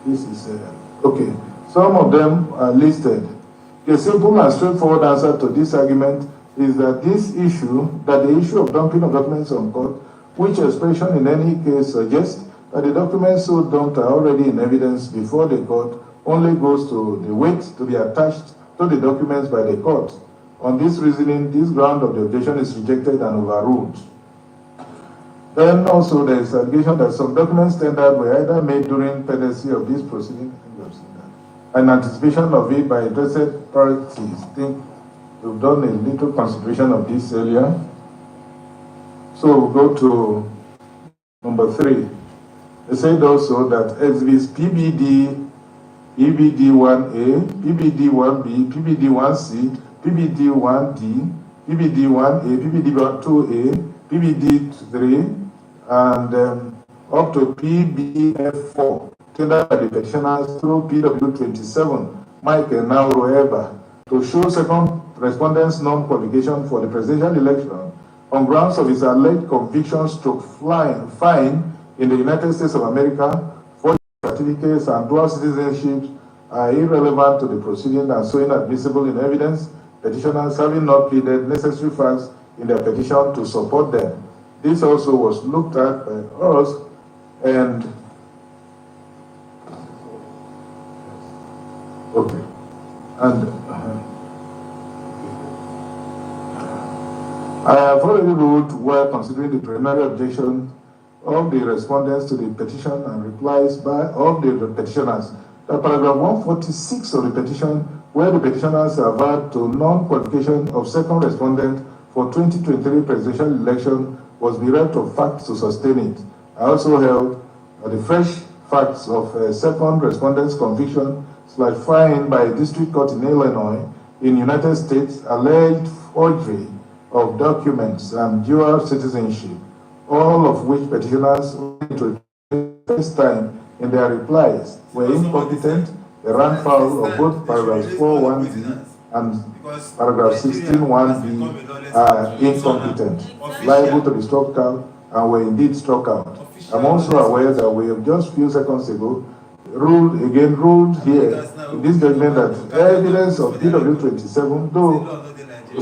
This is okay. Some of them are listed. A simple and straightforward answer to this argument is that this issue, that the issue of dumping of documents on court, which expression in any case suggests that the documents so dumped are already in evidence before the court, only goes to the weight to be attached to the documents by the court. On this reasoning, this ground of the objection is rejected and overruled. Then also there is allegation that some documents tendered were either made during pendency of this proceeding, in anticipation of it by interested parties. I think we've done a little consideration of this earlier. So we'll go to number 3. They said also that exhibits PBD, PBD1A, PBD1B, PBD1C, PBD1D, PBD1A, PBD2A, PBD3, and up to PBF4, tendered by the petitioners through PW27, Mike and now Roeva, to show second respondent's non-qualification for the presidential election on grounds of his alleged conviction stroke fine in the United States of America, for certificates and dual citizenships are irrelevant to the proceeding and so inadmissible in evidence, petitioners having not pleaded necessary facts in their petition to support them. This also was looked at by us, and okay, and I have already ruled while considering the preliminary objection of the respondents to the petition and replies of the petitioners that paragraph 146 of the petition, where the petitioners averred to non-qualification of second respondent for 2023 presidential election, was bereft of facts to sustain it. I also held that the fresh facts of second respondent's conviction / fine by a district court in Illinois in United States, alleged forgery of documents and dual citizenship, all of which petitioners to first time in their replies were incompetent. They ran foul of both paragraphs 4.1b and paragraph 16.1b are incompetent, liable to be struck out, and were indeed struck out. I'm also aware that we have just few seconds ago ruled here in this judgment that evidence of PW27, though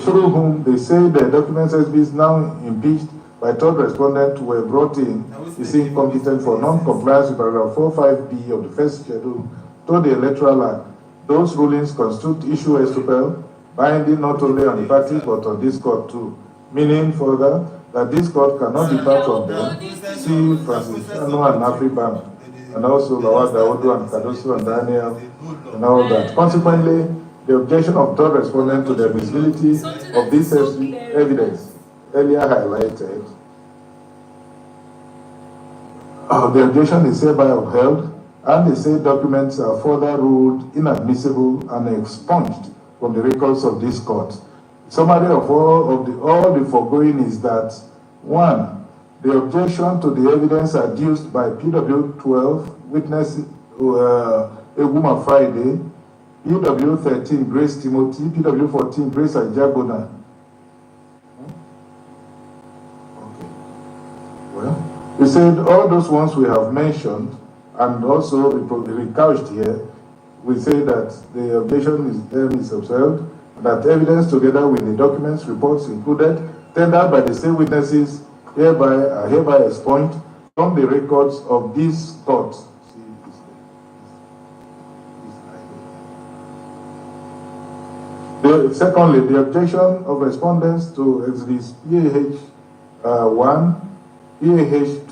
through whom they say the documents SB now impeached by third respondent were brought in, is incompetent for non-compliance with paragraph 4.5b of the first schedule to the Electoral Act. Those rulings constitute issue estupel, binding not only on the parties but on this court too, meaning further that this court cannot depart from them. See Franciscano and Afriban, and also Lawal Dawodo and Kadoso and Daniel, and all that. Consequently, the objection of third respondent to the admissibility of this evidence earlier highlighted, the objection is hereby upheld, and the said documents are further ruled inadmissible and expunged from the records of this court. Summary of all the foregoing is that 1. The objection to the evidence adduced by PW12 witness Eguma Friday, PW13 Grace Timothy, PW14 Grace Ajabona. Okay. Well, we said all those ones we have mentioned and also recouched here. We say that the objection is observed, that evidence together with the documents, reports included, tendered by the same witnesses are hereby expunged from the records of this court. Secondly, the objection of respondents to exhibits PAH1, PAH2,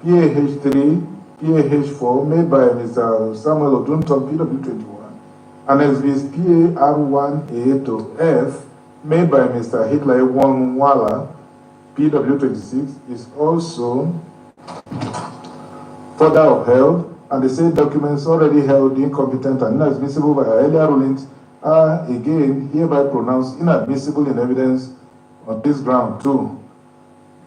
PAH3, PAH4 made by Mr. Samuel Odunton, PW21, and exhibits PAR1A to F made by Mr. Hitler Wangwala, PW26, is also further upheld, and the said documents already held incompetent and inadmissible by earlier rulings are again hereby pronounced inadmissible in evidence on this ground too.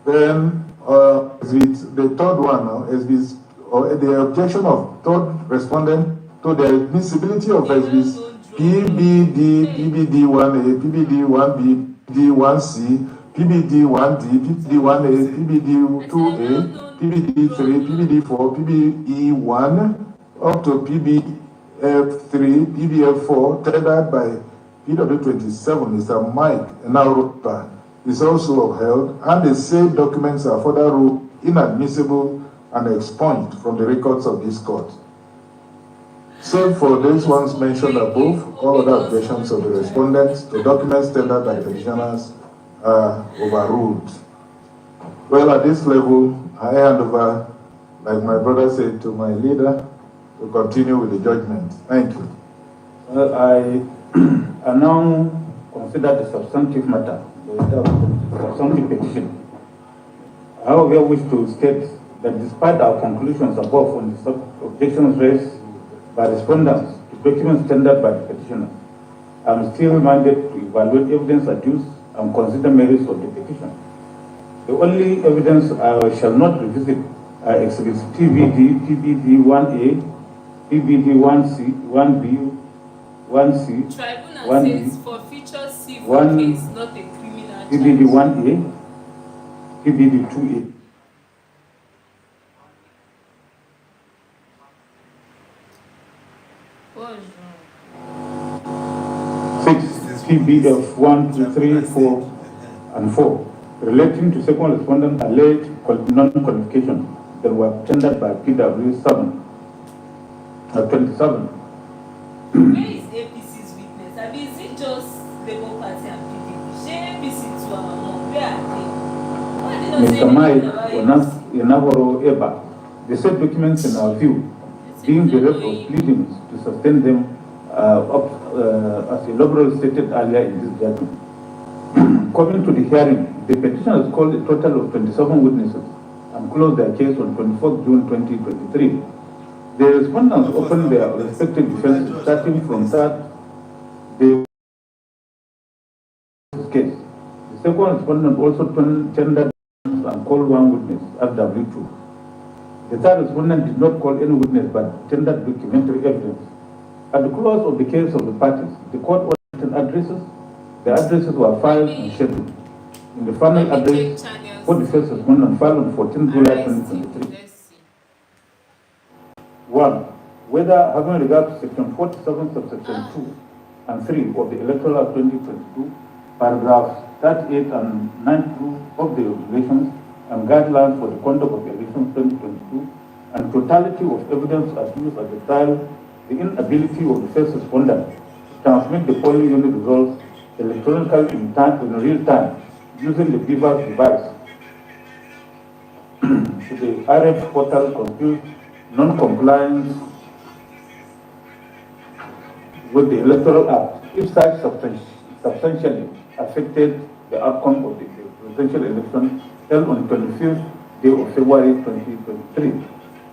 Then the third one now is the objection of third respondent to the admissibility of exhibits PBD, PBD1A, PBD1B, PBD1C, PBD1D, PBD1A, PBD2A, PBD3, PBD4, PBE1, up to PBF3, PBF4, tendered by PW27, Mr. Mike Enauropa, is also upheld, and the same documents are further ruled inadmissible and expunged from the records of this court. Save for these ones mentioned above, all other objections of the respondents to documents tendered by petitioners are overruled. Well, at this level, I hand over, like my brother said, to my leader to continue with the judgment. Thank you. Well, I now consider the substantive matter, the substantive petition. However, I wish to state that despite our conclusions above on the objections raised by respondents to documents tendered by the petitioner, I am still reminded to evaluate evidence adduced and consider merits of the petition. The only evidence I shall not revisit are exhibits PBD, PBD 1A, PBD 1C, 1B, 1C, Tribunal 1B, says for future civil case, not a criminal PBD charge. 1A, PBD 2A. What's wrong? 6 PBF 1, 2, 3, 4, and 4 relating to second respondent alleged non-qualification that were tendered by PW 27. Where is APC's witness? I mean, is it just Labour Party and PDP? Share APC to our mom. Where are they? Why did not say Mr. Mike anything about it? Onavoro Eba, the said documents in our view, being bereft of pleadings to sustain them as elaborately stated earlier in this judgment. Coming to the hearing, the petitioners called a total of 27 witnesses and closed their case on 24 June 2023. The respondents opened their respective defenses starting from that day case. The second respondent also tendered and called one witness, FW2. The third respondent did not call any witness but tendered documentary evidence. At the close of the case of the parties, the court ordered addresses. The addresses were filed and scheduled. In the final address, for the first respondent filed on 14 July 2023. 1. Whether having regard to section 47, subsection 2 and 3 of the Electoral Act 2022, paragraphs 38 and 92 of the regulations and guidelines for the conduct of the elections 2022, and totality of evidence adduced at the trial, the inability of the first respondent to transmit the polling unit results electronically in real time using the beaver's device to the RF portal constitutes non-compliance with the Electoral Act if such substantially affected the outcome of the presidential election held on 25th day of February 2023.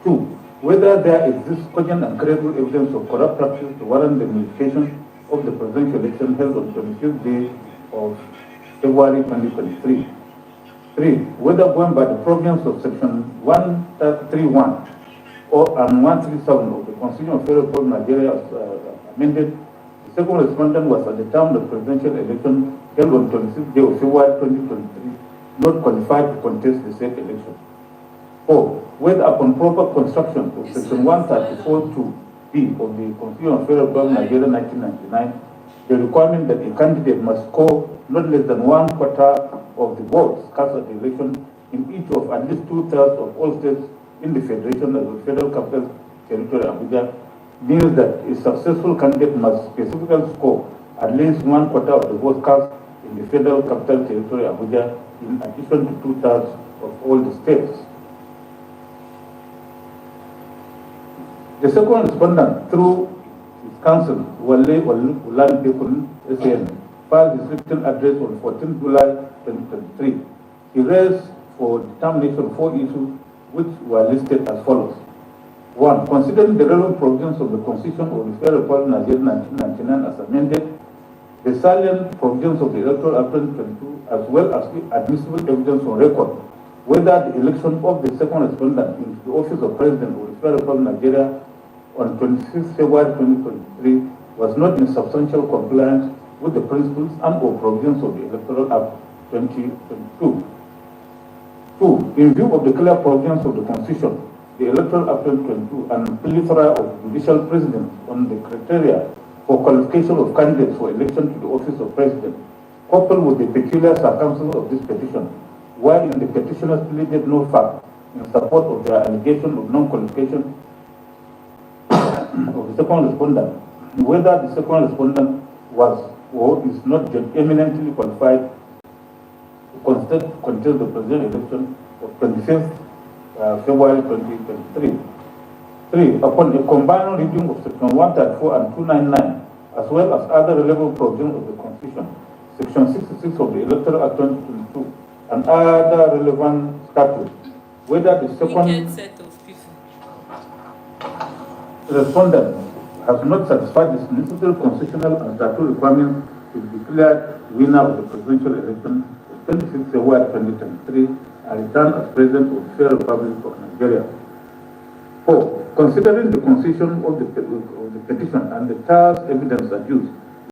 2. Whether there exists cogent and credible evidence of corrupt practice to warrant the nullification of the presidential election held on 25th day of February 2023. 3. Whether going by the provisions of section 131 and 137 of the Constitution of Federal Republic of Nigeria as amended, the second respondent was at the time of the presidential election held on 26th day of February 2023 not qualified to contest the said election. 4. Whether upon proper construction of section 134(2)(b of the Constitution of Federal Republic of Nigeria 1999, the requirement that a candidate must score not less than 1/4 of the votes cast at the election in each of at least 2/3 of all states in the Federation of the Federal Capital Territory Abuja means that a successful candidate must specifically score at least 1/4 of the votes cast in the Federal Capital Territory Abuja in addition to 2/3 of all the states. The second respondent, through his counsel, Wale Ulan SAN, filed his written address on 14 July 2023. He raised for determination 4 issues which were listed as follows. 1. Considering the relevant provisions of the Constitution of the Federal Republic of Nigeria 1999 as amended, the salient provisions of the Electoral Act 2022, as well as the admissible evidence on record, whether the election of the second respondent into the office of President of the Federal Republic of Nigeria on 26 February 2023 was not in substantial compliance with the principles and or provisions of the Electoral Act 2022. 2. In view of the clear provisions of the Constitution, the Electoral Act 2022 and plethora of judicial precedents on the criteria for qualification of candidates for election to the office of president, coupled with the peculiar circumstances of this petition, wherein the petitioners pleaded no fact in support of their allegation of non-qualification of the second respondent, whether the second respondent was or is not eminently qualified to contest the presidential election of 25th February 2023. 3. Upon a combined reading of Section 134 and 299, as well as other relevant provisions of the Constitution, Section 66 of the Electoral Act 2022, and other relevant statutes, whether the second set of people. respondent has not satisfied the necessary constitutional and statutory requirements to be declared winner of the presidential election of 26 February 2023 and returned as president of the Federal Republic of Nigeria. 4. Considering the constitution of the petition and the charged evidence adduced,